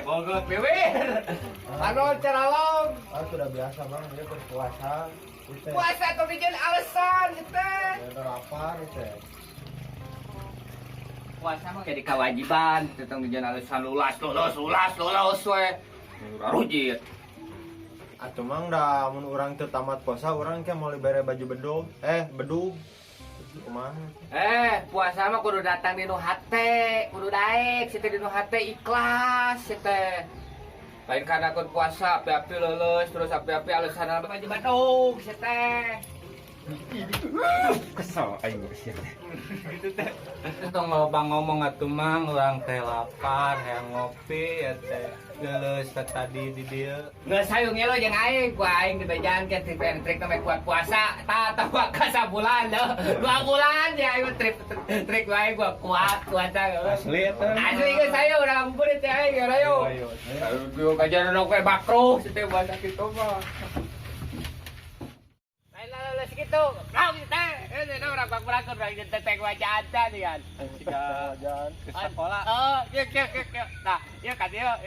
Bogot bewir. Ano caralong? Sudah biasa bang, dia berpuasa. Puasa tuh bikin alasan gitu. Ya lapar itu. Puasa mah jadi kewajiban, tentang bikin alasan lulas we. Rujit. Atuh mang dah mun urang teu tamat puasa, urang ke mau libere baju bedug. Kumaha? Puasa mah kudu datang di nu hate, kudu daek, situ di nu hate ikhlas, situ. Lain karena kun puasa, api-api lulus, terus api-api alasan baju badung, situ. Kesel aing sia. Gitu teh. Itu ngobang ngomong atuh mang, urang teh lapar, hayang ngopi ya teh. Lulus tadi di dieu. Geus hayung lo jeung aing, ku aing dibejan ke trik teh kuat puasa. Tawa ka sabulan leuh. 2 bulan ya aing trik wae gua kuat puasa. Asli eta. Asli geus saya urang ampun teh aing ayo. Ayo kajaran oke bakro teh buat kitu mah. Lain segitu. Brau teh. Ini urang bakbrakon urang teh wajah ada nih kan. Jalan ke sekolah. Oh, yuk. Nah, yuk kan yuk.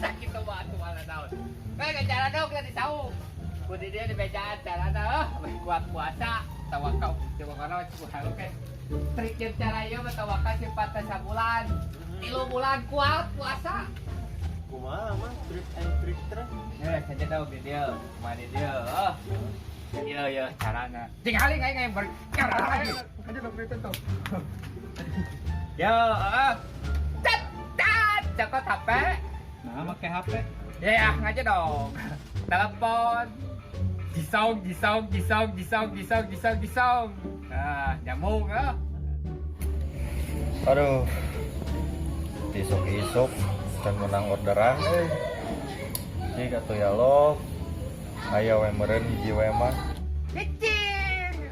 Sakit tuh batu malah tahun. Kayak cara dong lah tahu. Kudi dia di bejaan cara kuat puasa. Tawakal coba kana coba kan. Trik cara ieu mah tawakal sifat sabulan. 3 bulan kuat puasa. Kumaha mah trik terus. Saja tahu video, mana dia. Iya, carana. Tinggalin aing bercara lagi. Ada dong berita tuh. Yo, cokot HP. Nah, make HP. Ya, ngaja dong. Telepon. Gisong. Nah, nyambung ya. Aduh. Isuk can menang orderan cik atuh ya lo aya we meureun hiji we mah Kecil.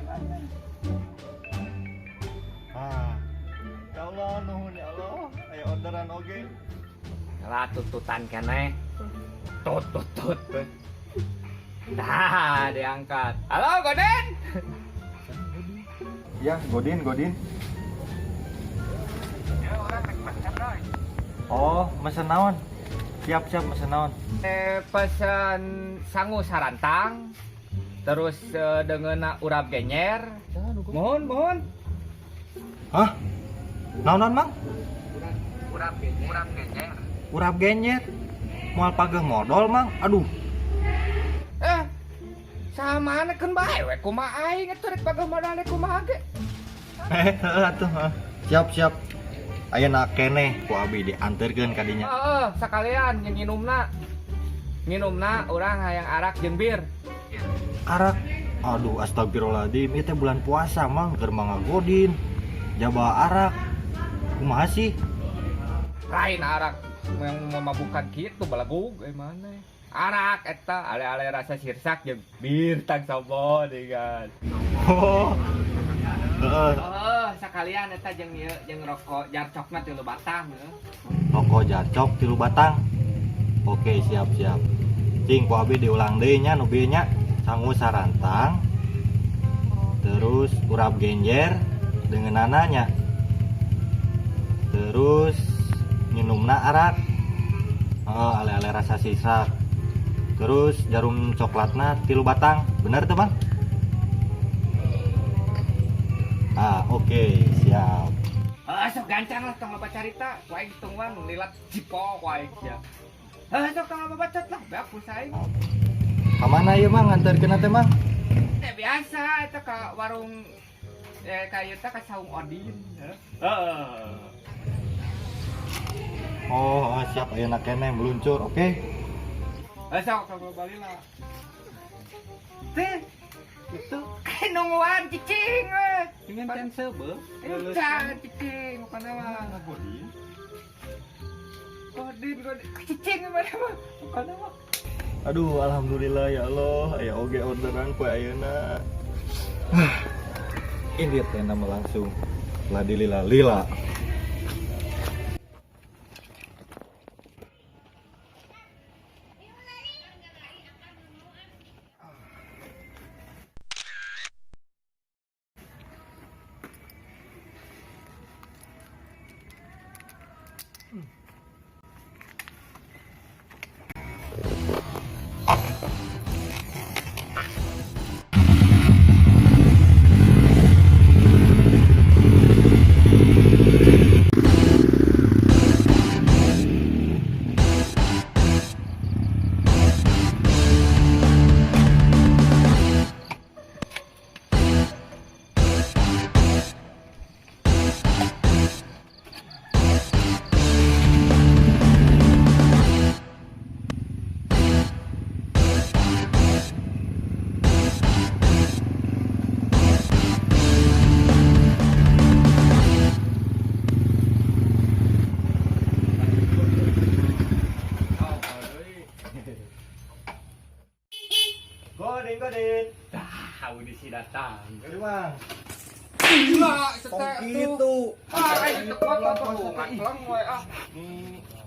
Ya Allah nuhun ya Allah aya orderan oge Lah tututan keneh. Tut. Nah, diangkat. Halo, Goden. Ya, Godin. Ya, orang macam doi. Oh, mesen naon? Siap mesen naon? Pesan sangu sarantang. Terus dengan urap genyer. Mohon. Hah? Naonan, Mang? Urap genyer. Urap genyer. Moal pageh modal, Mang. Aduh. Sama kan bae we kumaha aing atuh rek pageh modal kumaha ge. Atuh. Siap. Ayeuna keneh ku abi dianterkeun ka dinya. Sakalian yang nginumna urang hayang arak jeung bir. Arak. Aduh, astagfirullahaladzim, itu bulan puasa, Mang. Keur mangga Godin. Jaba arak. Kumaha sih? Lain arak yang memabukan kitu balagog mana? Arak eta ale-ale rasa sirsak jeung bir tang sabon kan. Oh. Sakalian eta jeung ieu jeung rokok jarcokna 3 batang. Rokok jarcok 3 batang. Oke, siap. Cing ku abi diulang deui nya nu bieu nya. Sangu sarantang. Terus urap genjer dengan nananya. Terus minumna arak. Ale-ale rasa sirsak. Terus jarum coklatna 3 batang. Bener tuh, Bang? Oke, siap. Sok gancang lah tong loba carita. Wae tungguan lilat cipo wae sia. Sok tong loba bacot lah, beak pusaing. Kamana ieu, Mang? Nganterkeun teh, Mang? Biasa eta ka warung kayu teh ka saung Odin. Oh, siap ayeuna keneh meluncur. Oke. Sok balik lah. Teh itu nungguan cicing dengan can sebe can cicing bukan apa Odin cicing mana mah bukan apa. Aduh, alhamdulillah ya Allah, aya oge orderan poe ayeuna. Ini teh nama langsung lila. Godin. Audisi datang. Jadi Mang. Gila, Gitu. Ayo pelang we ah.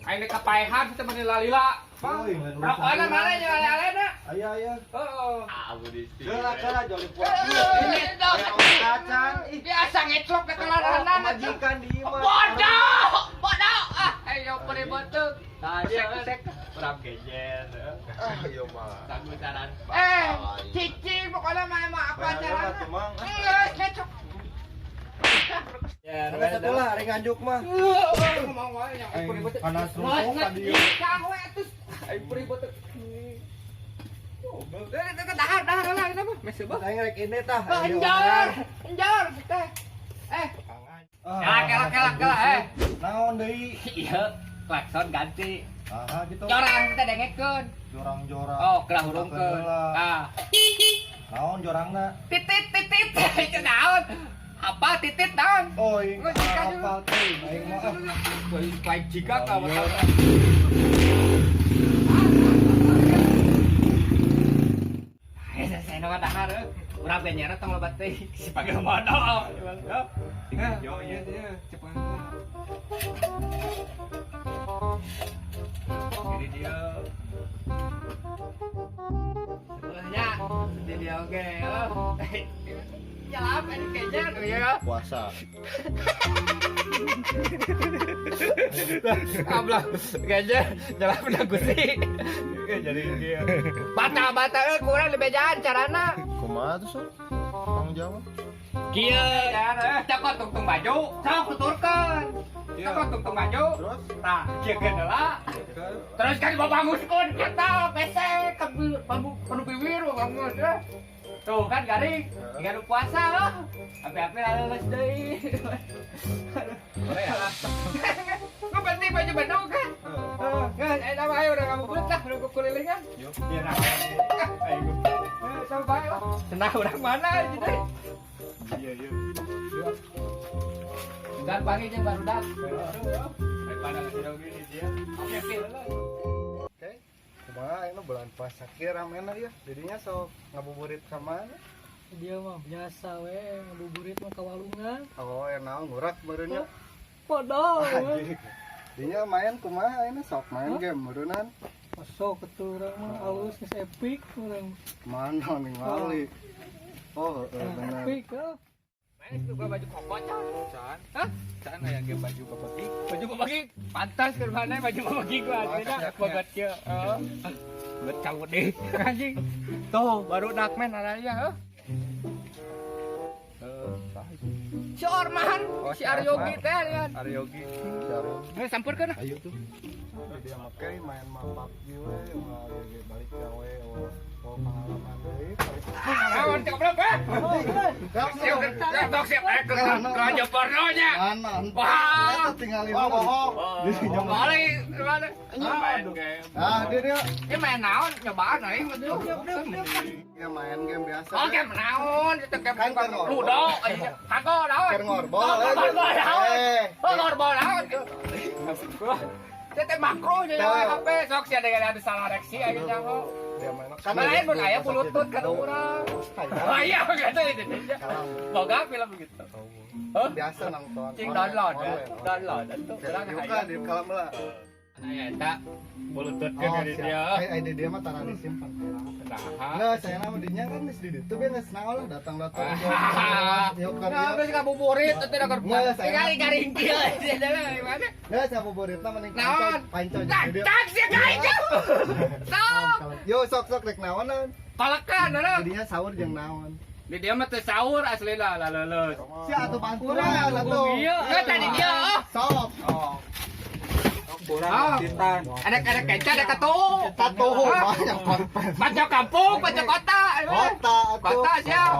Ayo kapaehan kita meni lalila. Oi, Ana mana nya alena? Aya. Oh. Audisi. Geura joli puak. Ini Kacan. biasa ngeclok ke kelaranan. Majikan di imah. Bodoh. Ayo peri betul. Sek. Perap gejer. Ayo mah. Sagusaran. Cicing pokoknya mah apa acara? Ngeclok. Ya, satu lah, rek nganjuk mah. Ngomong wae yang peri betul. Panas rumpung tadi. Kawe atuh. Ayo peri betul. Dahar lah kita mah. Meseu bah. Aing rek ini tah. Enjor teh. Kelak. Naon deui? Iya, klakson ganti. Gitu. Jorang kita dengekeun. Jorang-jorang. Oh, kelah hurungkeun. Naon jorangna? Titit. Itu naon? Apa titit naon? Oh, ini hafal teh. Aing mah. Baik jika ka Iya. Saya nama dahar. Urang benyana tong lobat teh. Sipage modal. Yo iya. Cepat. Ini dia. Sebelahnya. Ini dia oke. Jalan ini kayaknya ya. Puasa. Ablah kayaknya jalan penagusi. Jadi dia. Bata kurang lebih jalan carana. Kumaha tuh, Sob? Tanggung jawab. Kieu cakot tungtung baju, sok tuturkeun. Cakot tungtung baju. Terus? Tah, kieu heula. Terus kan babanguskeun kita pesek panu piwir babangus. Tuh kan garing, garing puasa loh. Api-api lales deui. Lu penting baju bandung kan? Nggak, nama ayo udah kamu bulat lah, udah kelilingan. Yuk. Iya nah. Ayo. Sama baik lah. Senang orang mana gitu. Iya. Dan pagi aja baru dak. Daripada ngasih dong gini dia. Oke lah. Oke. Kumaha ini bulan puasa kieu ramena ya. Jadinya sok ngabuburit ka mana? Dia mah biasa we ngabuburit mah ka walungan. Oh, naon ngurak beureunya. Podo. Dinya main kumaha ini sok main game beureunan. Masuk ke urang mah alus geus epic urang. Mana ningali. Oh, bener. Epic ah. Main itu gua baju koko can. Hah? Can aya ge baju babagi. Baju babagi pantas keur mana baju babagi gua aslinya bogat kieu. Heeh. Buat cabut deh anjing. Tuh baru dak men ada ya, heuh. Si Orman, si Aryogi teh lihat. Aryogi. Cari. Sampeurkeun. Ayo tuh. jadi sama kayak main mapak gue mau balik gawe pengalaman deui Naon cek berapa? Siap, siap. Kerja pornonya. Wah, tinggalin bohong balik mana? Main game. dia Ini main naon nyobaan aing betul. ya main game biasa Oh, game naon? Itu game Kan keur ngorbol. ludo. Kago naon? Keur ngorbol Ngorbol naon? Oh, ngorbol naon? Tete makro nya HP sok sia ada salah reaksi aja nyaho. dia main Lain pun aya bluetooth kan urang. Oh iya gitu itu. Boga film begitu. Hah? biasa nonton Cing download ya. Download itu urang juga di kalam lah aya eta bluetooth kan dari dia. ide dia mah tanah disimpan Nah, nggak saya nama dinya kan di situ beres naon lah datang yuk kan nah, terus ngabuburit itu udah kerja. Nggak, saya- Tinggal garingkil aja dah gimana? ya saya favoritnya mending Naon? pancol Tak sih guys. Sok. yo sok rek naonan Palekan ada. jadinya sahur jeung naon Di dia mah teu sahur asli lah leuleus. si atuh bantu lah atuh Enggak tadi dia. sok Oh, ada keca, ada ketuk. Katuh banyak konten Baca kampung, baca kota. kota atuh Kota siap.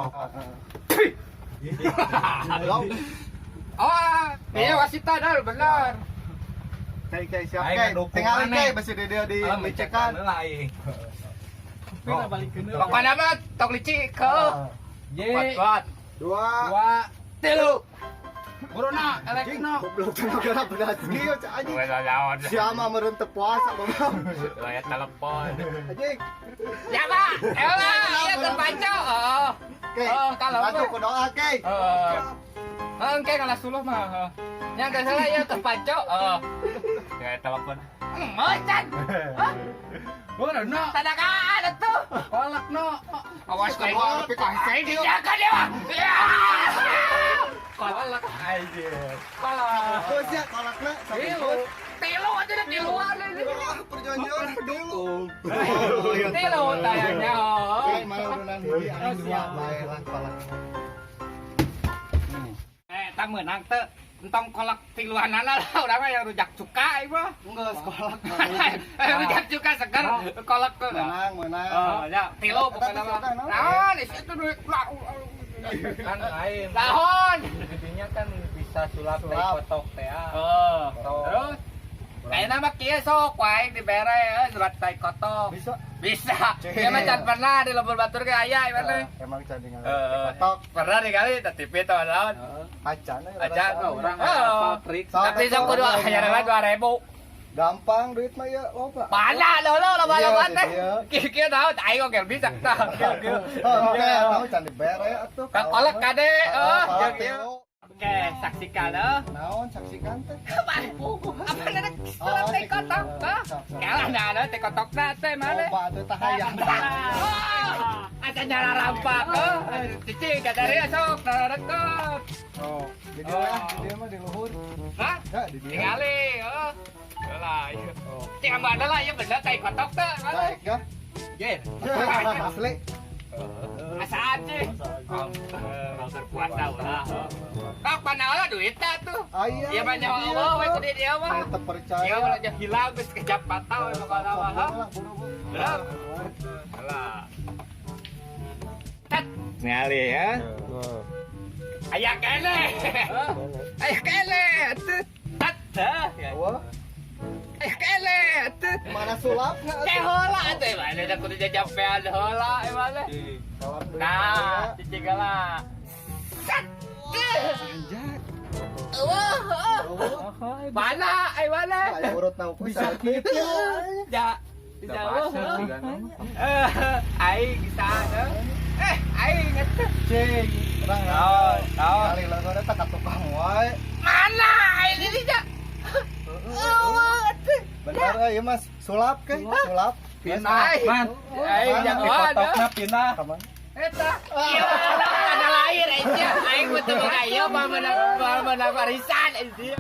Oh, iya wasita dah benar. kayak siap Aing kayak ngedukung tinggalin maneh. kayak besi dia di mecekan Pokoknya mah tok licik ke. Kuat. dua Tilu. Corona, elekno. goblok gara berat kieu cak anjing lawan. siapa meureun teu puasa goblok Saya telepon. anjing Ya, Pak. Elah, iya terpanco. Oh. Oke, Kalau bantu ku doa ke. Engke kalau suluh mah. Yang gak salah ya terpanco. Ya telepon. Macan. Mana no? Tadakaan atuh. Kolak no. Awas kayak tapi kayak dia. Ya kan dia. Ya. Kolak aja. Kolak. Terus ya kolakna Tilu. Tilu aja dah tiluan ini. perjanjian pedulung. Tilu tayangnya. Kayak malah urunan hiji anu dua bae lah kolak. Tak menang teh. Entong kolak tiluanana lah urang mah yang rujak cuka ieu mah. Geus kolak. Rujak cuka seger kolak teh. Menang. Oh, ya, tilu pokoknya mah. Naon itu duit kan lain Tahun. jadinya kan bisa sulap dari Sulap. kotok teh Oh, terus kayaknya mah kieu sok wae dibere surat tai kotok. Bisa. Bisa. Dia mah can pernah di lembur batur ge aya ieu Emang can tinggal Eh, kotok. pernah dikali tapi itu lawan. Acan Aja orang Oh. trik Tapi sok kudu aya 2.000. Gampang duit mah ya loba. Pana lo loba-loba Iya, teh. iya. Kieu naon aing oge bisa tah. Oh, oke, tahu can dibere atuh. Ka kolak kade Kolak kieu. teu. Oke, saksikan eh. Naon saksikan teh? Apa ada surat teh kotok? Kalah ada teh kotok teh mana? Loba atuh tah hayang. Ada nyala rampak cici kadari sok deket. Oh, di dia mah di luhur. Hah? Ya, di dia. Tingali lah cik ambak ada lah ya bener teh kotok teh mana? Baik ya. Jen Asli. asaan sih terpuasa ulah kau panau duit teh tuh Aya. iya banyak Allah we kudu dia mah Tetep percaya. dia mah aja hilang geus kejap patau pokona mah ha Buru-buru. alah tet ngali ya aya kene aya kene teh tet Wah, aya kene teh mana sulapna teh heula teh mana da kudu jajampean heula mana nah cicigala set mana ai mana Kayak urut nau bisa gitu. ya jauh aing bisa aing ngeteh Cing, orang tahu. Kali lah ada tak tukang wae. mana aing ini ja Bener ya Mas, sulap ke? Sulap. pinah man aing jangan potoknya pindah Kapan? eta ieu kana lahir aja aing betul ayo mah menang warisan aja